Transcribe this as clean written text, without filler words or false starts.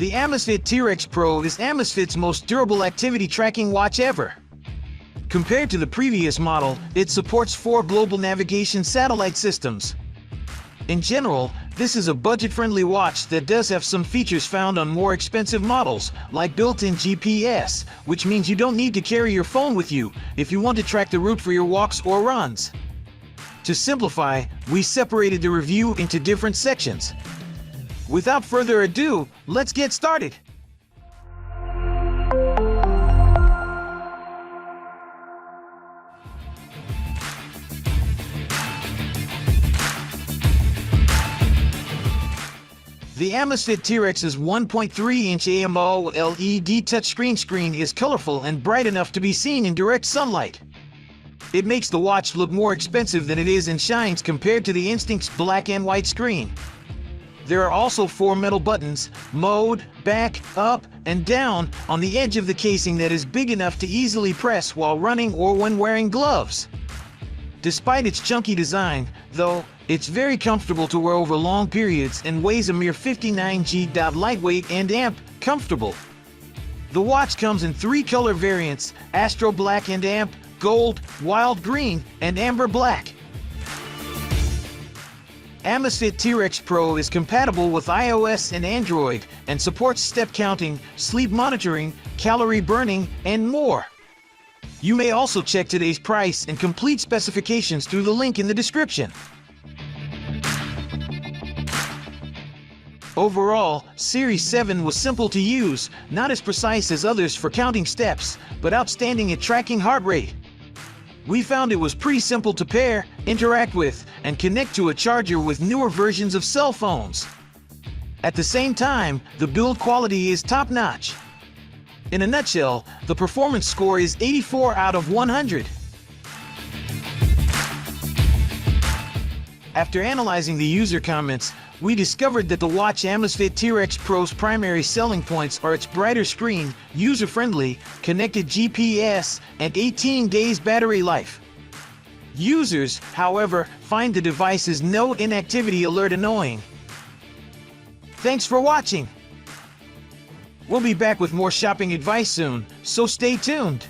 The Amazfit T-Rex Pro is Amazfit's most durable activity tracking watch ever. Compared to the previous model, it supports 4 global navigation satellite systems. In general, this is a budget-friendly watch that does have some features found on more expensive models, like built-in GPS, which means you don't need to carry your phone with you if you want to track the route for your walks or runs. To simplify, we separated the review into different sections. Without further ado, let's get started. The Amazfit T-Rex's 1.3-inch AMOLED touchscreen screen is colorful and bright enough to be seen in direct sunlight. It makes the watch look more expensive than it is and shines compared to the Instinct's black and white screen. There are also 4 metal buttons, mode, back, up, and down, on the edge of the casing that is big enough to easily press while running or when wearing gloves. Despite its chunky design, though, it's very comfortable to wear over long periods and weighs a mere 59 g. Lightweight and amp comfortable. The watch comes in 3 color variants: Astro Black and Amp, Gold, Wild Green, and Amber Black. Amazfit T-Rex Pro is compatible with iOS and Android and supports step counting, sleep monitoring, calorie burning, and more. You may also check today's price and complete specifications through the link in the description. Overall, Series 7 was simple to use, not as precise as others for counting steps, but outstanding at tracking heart rate. We found it was pretty simple to pair, interact with, and connect to a charger with newer versions of cell phones. At the same time, the build quality is top-notch. In a nutshell, the performance score is 84 out of 100. After analyzing the user comments, we discovered that the watch Amazfit T-Rex Pro's primary selling points are its brighter screen, user-friendly, connected GPS, and 18 days battery life. Users, however, find the device's no inactivity alert annoying. Thanks for watching. We'll be back with more shopping advice soon, so stay tuned.